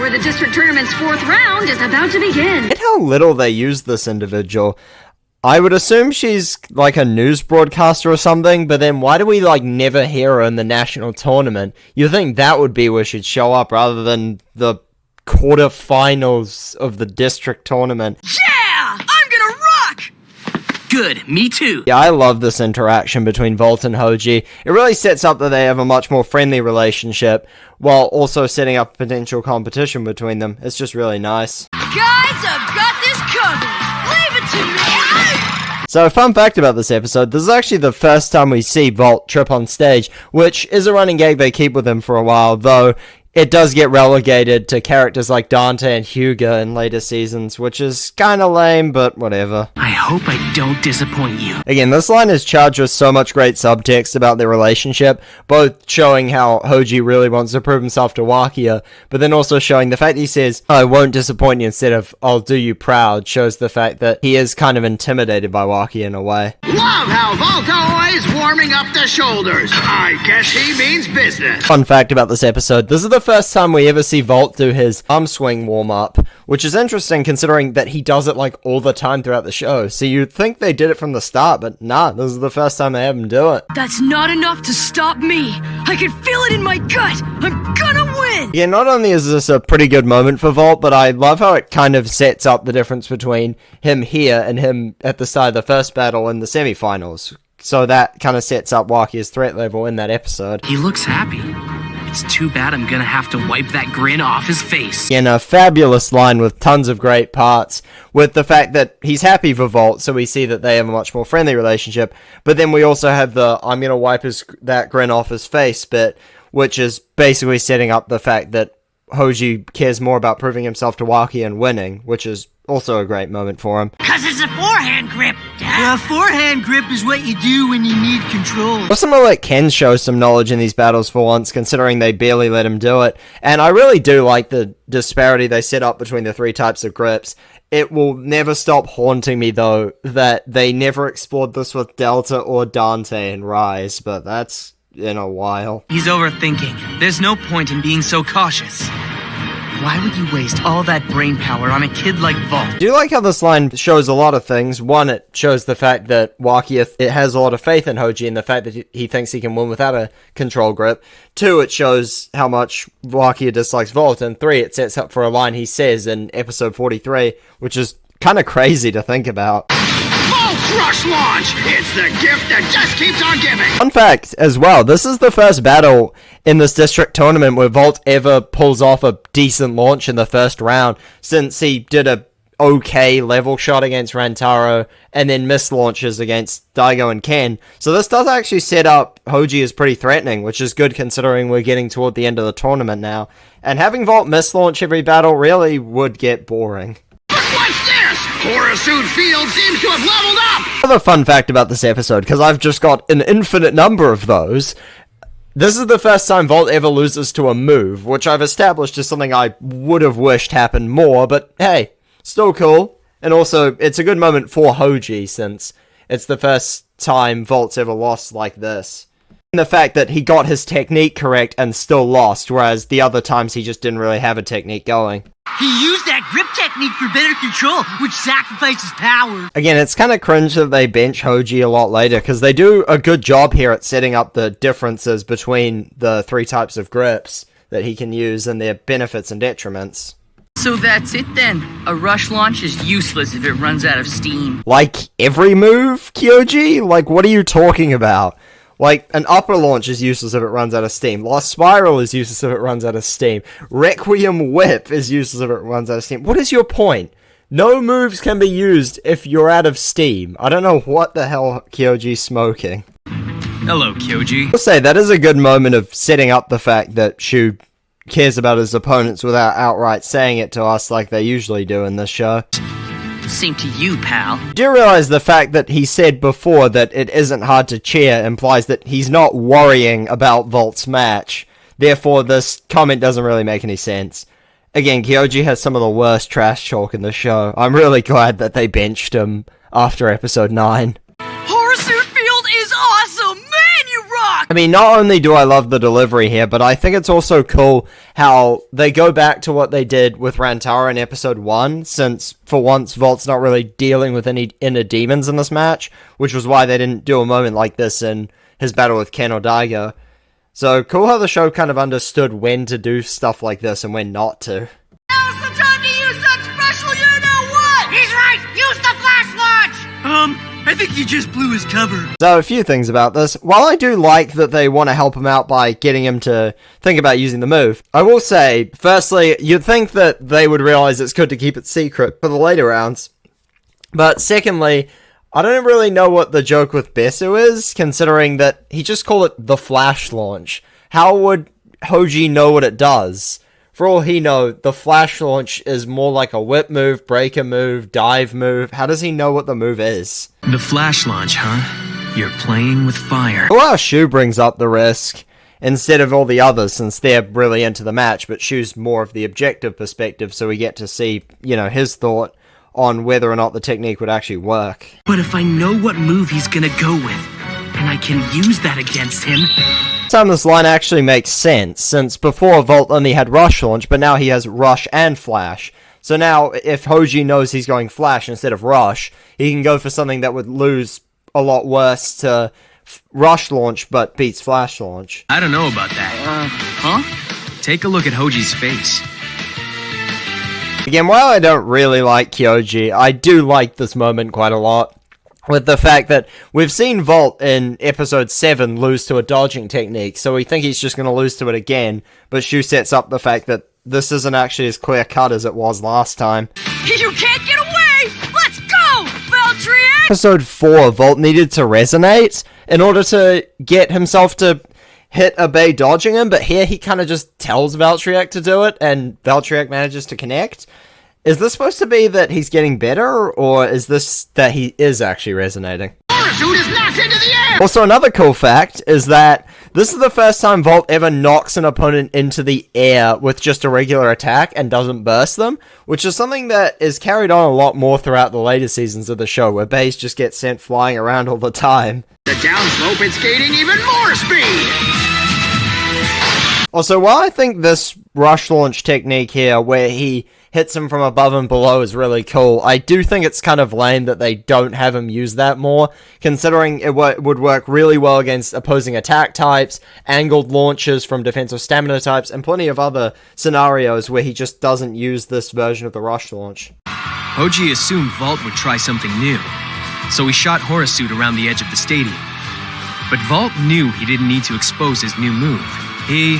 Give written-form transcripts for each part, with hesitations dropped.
where the district tournament's 4th round is about to begin. Look at how little they use this individual. I would assume she's like a news broadcaster or something, but then why do we like never hear her in the national tournament? You'd think that would be where she'd show up rather than the quarterfinals of the district tournament. Yeah! I'm gonna rock! Good, me too. Yeah, I love this interaction between Valt and Hoji. It really sets up that they have a much more friendly relationship, while also setting up potential competition between them. It's just really nice. Guys, I've got this covered! Leave it to me! So, a fun fact about this episode, this is actually the first time we see Valt trip on stage, which is a running gag they keep with him for a while, though it does get relegated to characters like Dante and Hyuga in later seasons, which is kinda lame, but whatever. I hope I don't disappoint you. Again, this line is charged with so much great subtext about their relationship, both showing how Hoji really wants to prove himself to Wakiya, but then also showing the fact that he says, I won't disappoint you instead of, I'll do you proud, shows the fact that he is kind of intimidated by Wakiya in a way. Love how Valt always warming up the shoulders. I guess he means business. Fun fact about this episode, this is the first time we ever see Valt do his arm swing warm-up, which is interesting considering that he does it like all the time throughout the show. So you'd think they did it from the start, but nah, this is the first time they have him do it. That's not enough to stop me. I can feel it in my gut. I'm gonna win. Yeah, not only is this a pretty good moment for Valt, but I love how it kind of sets up the difference between him here and him at the start of the first battle in the semifinals. So that kind of sets up Wakiya's threat level in that episode. He looks happy. It's too bad I'm gonna have to wipe that grin off his face. In a fabulous line with tons of great parts, with the fact that he's happy for Valt, so we see that they have a much more friendly relationship, but then we also have the I'm gonna wipe that grin off his face bit, which is basically setting up the fact that Hoji cares more about proving himself to Wakiya and winning, which is also a great moment for him. Cause it's a forehand grip. A forehand grip is what you do when you need control. Awesome to let Ken show some knowledge in these battles for once, considering they barely let him do it. And I really do like the disparity they set up between the three types of grips. It will never stop haunting me, though, that they never explored this with Delta or Dante in Rise, but that's in a while. He's overthinking. There's no point in being so cautious. Why would you waste all that brain power on a kid like Valt? I do like how this line shows a lot of things. One, it shows the fact that Wakiya it has a lot of faith in Hoji and the fact that he thinks he can win without a control grip. Two, it shows how much Wakiya dislikes Valt. And three, it sets up for a line he says in episode 43, which is kind of crazy to think about. Crush launch! It's the gift that just keeps on giving! Fun fact as well, this is the first battle in this district tournament where Valt ever pulls off a decent launch in the first round, since he did a okay level shot against Rantaro and then missed launches against Daigo and Ken. So this does actually set up Hoji as pretty threatening, which is good considering we're getting toward the end of the tournament now. And having Valt miss launch every battle really would get boring. What's this? Horusood Field seems to have leveled up! Another fun fact about this episode, because I've just got an infinite number of those, this is the first time Valt ever loses to a move, which I've established is something I would have wished happened more, but hey, still cool. And also, it's a good moment for Hoji, since it's the first time Valt's ever lost like this. And the fact that he got his technique correct and still lost, whereas the other times he just didn't really have a technique going. He used that grip technique for better control, which sacrifices power. Again, it's kind of cringe that they bench Hoji a lot later, because they do a good job here at setting up the differences between the three types of grips that he can use and their benefits and detriments. So that's it then. A rush launch is useless if it runs out of steam. Like every move, Kyoji? Like, what are you talking about? Like, an upper launch is useless if it runs out of steam. Lost Spiral is useless if it runs out of steam. Requiem Whip is useless if it runs out of steam. What is your point? No moves can be used if you're out of steam. I don't know what the hell Kyoji's smoking. Hello, Kyoji. I'll say, that is a good moment of setting up the fact that Shu cares about his opponents without outright saying it to us like they usually do in this show. Same to you, pal. Do you realize the fact that he said before that it isn't hard to cheer implies that he's not worrying about Valt's match? Therefore, this comment doesn't really make any sense. Again, Kyoji has some of the worst trash talk in the show. I'm really glad that they benched him after episode 9. Horusood Field is awesome! Man, you rock! I mean, not only do I love the delivery here, but I think it's also cool how they go back to what they did with Rantaro in episode 1, since for once Valt's not really dealing with any inner demons in this match, which was why they didn't do a moment like this in his battle with Ken or Daigo. So cool how the show kind of understood when to do stuff like this and when not to. Now's the time to use that special you-know-what! He's right! Use the flash launch! I think he just blew his cover. So a few things about this. While I do like that they want to help him out by getting him to think about using the move, I will say, firstly, you'd think that they would realize it's good to keep it secret for the later rounds. But secondly, I don't really know what the joke with Besu is, considering that he just called it the flash launch. How would Hoji know what it does? For all he know, the flash launch is more like a whip move, breaker move, dive move. How does he know what the move is? The flash launch, huh? You're playing with fire. Well, Shu brings up the risk instead of all the others, since they're really into the match, but Shu's more of the objective perspective, so we get to see, his thought on whether or not the technique would actually work. But if I know what move he's gonna go with, and I can use that against him... Time this line actually makes sense, since before Valt only had Rush Launch, but now he has Rush and Flash. So now, if Hoji knows he's going Flash instead of Rush, he can go for something that would lose a lot worse to Rush Launch, but beats Flash Launch. I don't know about that. Huh? Take a look at Hoji's face. Again, while I don't really like Kyoji, I do like this moment quite a lot. With the fact that we've seen Valt in episode 7 lose to a dodging technique, so we think he's just going to lose to it again, but Shu sets up the fact that this isn't actually as clear-cut as it was last time. You can't get away! Let's go, Valtryek! Episode 4, Valt needed to resonate in order to get himself to hit a Bay dodging him, but here he kind of just tells Valtryek to do it, and Valtryek manages to connect. Is this supposed to be that he's getting better, or is this that he is actually resonating? Horusood is knocked into the air! Also, another cool fact is that this is the first time Valt ever knocks an opponent into the air with just a regular attack and doesn't burst them, which is something that is carried on a lot more throughout the later seasons of the show, where bays just get sent flying around all the time. The downslope, it's gaining even more speed! Also, while I think this rush launch technique here, where he hits him from above and below, is really cool, I do think it's kind of lame that they don't have him use that more, considering it would work really well against opposing attack types, angled launches from defensive stamina types, and plenty of other scenarios where he just doesn't use this version of the rush launch. Hoji assumed Valt would try something new, so he shot Horusood around the edge of the stadium. But Valt knew he didn't need to expose his new move. He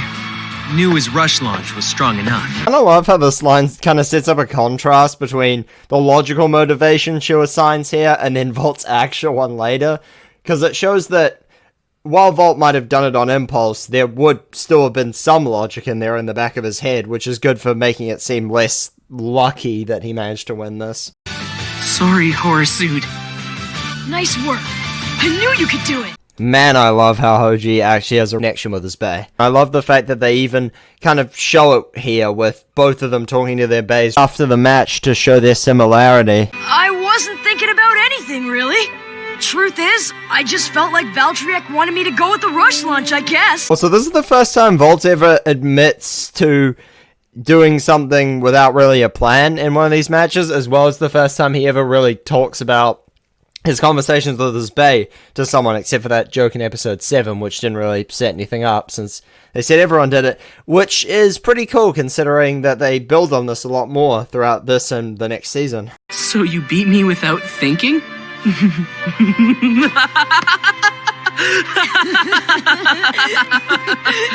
knew his rush launch was strong enough. I kind of love how this line kind of sets up a contrast between the logical motivation Shu assigns here and then Valt's actual one later, because it shows that while Valt might have done it on impulse, there would still have been some logic in there in the back of his head, which is good for making it seem less lucky that he managed to win this. Sorry, Horusood. Nice work. I knew you could do it. Man, I love how Hoji actually has a connection with his bae. I love the fact that they even kind of show it here with both of them talking to their baes after the match to show their similarity. I wasn't thinking about anything, really. Truth is, I just felt like Valtryek wanted me to go with the rush launch, I guess. Also, this is the first time Valt ever admits to doing something without really a plan in one of these matches, as well as the first time he ever really talks about his conversations with his bae to someone, except for that joke in episode 7, which didn't really set anything up, since they said everyone did it, which is pretty cool considering that they build on this a lot more throughout this and the next season. So you beat me without thinking?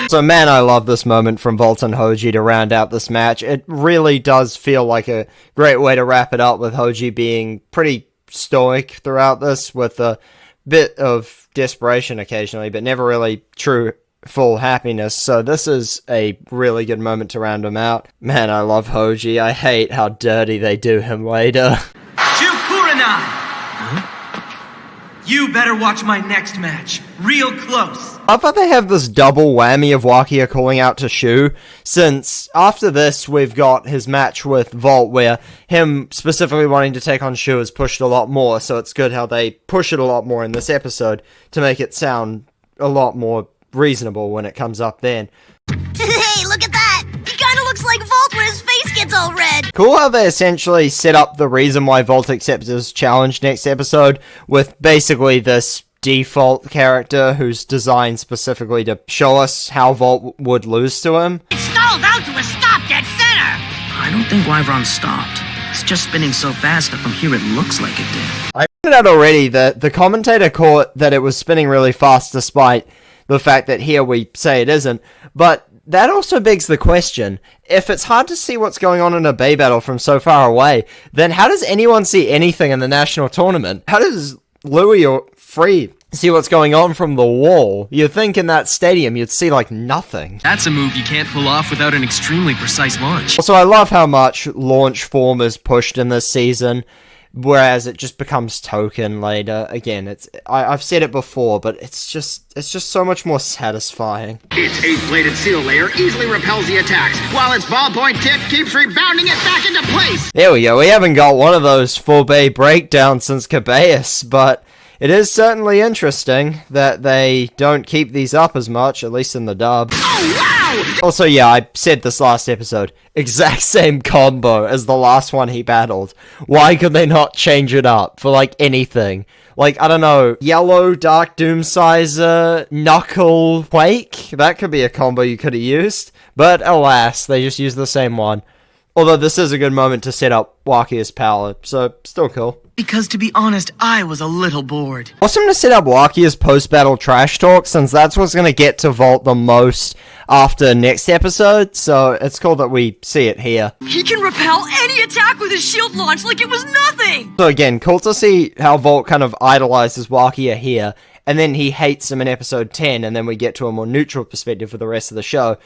So man, I love this moment from Valt and Hoji to round out this match. It really does feel like a great way to wrap it up, with Hoji being pretty stoic throughout this, with a bit of desperation occasionally, but never really true full happiness. So this is a really good moment to round him out. Man, I love Hoji. I hate how dirty they do him later. You better watch my next match, real close. I thought they have this double whammy of Wakiya calling out to Shu, since after this we've got his match with Valt, where him specifically wanting to take on Shu is pushed a lot more, so it's good how they push it a lot more in this episode to make it sound a lot more reasonable when it comes up then. Hey, look at that! He kinda looks like Volt when his face gets all red! Cool how they essentially set up the reason why Volt accepts his challenge next episode with basically this default character who's designed specifically to show us how Volt would lose to him. It stalled out to a stop dead center! I don't think Wyvern stopped. It's just spinning so fast that from here it looks like it did. I pointed out already that the commentator caught that it was spinning really fast despite the fact that here we say it isn't, but that also begs the question, if it's hard to see what's going on in a Bay battle from so far away, then how does anyone see anything in the national tournament? How does Louis or Free see what's going on from the wall? You'd think in that stadium you'd see like nothing. That's a move you can't pull off without an extremely precise launch. Also, I love how much launch form is pushed in this season, whereas it just becomes token later. Again, I've said it before, but it's just so much more satisfying. Its 8-bladed seal layer easily repels the attacks, while its ballpoint tip keeps rebounding it back into place. There we go. We haven't got one of those full bay breakdowns since Cabeus, but it is certainly interesting that they don't keep these up as much, at least in the dub. Oh, wow! Also, yeah, I said this last episode. Exact same combo as the last one he battled. Why could they not change it up for, like, anything? Like, I don't know, Yellow Dark Doomsizer, Knuckle Quake? That could be a combo you could have used. But alas, they just used the same one. Although this is a good moment to set up Wakiya's power, so still cool. Because to be honest, I was a little bored. Awesome to set up Wakiya's post-battle trash talk, since that's what's going to get to Volt the most after next episode, so it's cool that we see it here. He can repel any attack with his shield launch like it was nothing! So again, cool to see how Volt kind of idolizes Wakiya here, and then he hates him in episode 10, and then we get to a more neutral perspective for the rest of the show.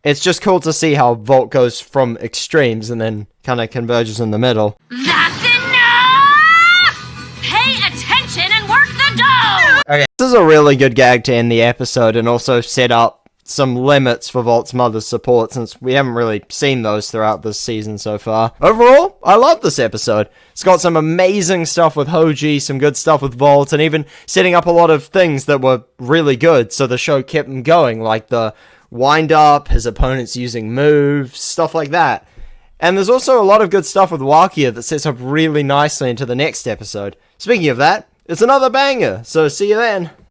It's just cool to see how Volt goes from extremes and then kind of converges in the middle. That's enough! Pay attention and work the dough! Okay, this is a really good gag to end the episode and also set up some limits for Volt's mother's support, since we haven't really seen those throughout this season so far. Overall, I love this episode. It's got some amazing stuff with Hoji, some good stuff with Volt, and even setting up a lot of things that were really good, so the show kept them going, like the wind up, his opponents using moves, stuff like that. And there's also a lot of good stuff with Wakiya that sets up really nicely into the next episode. Speaking of that, it's another banger, so see you then.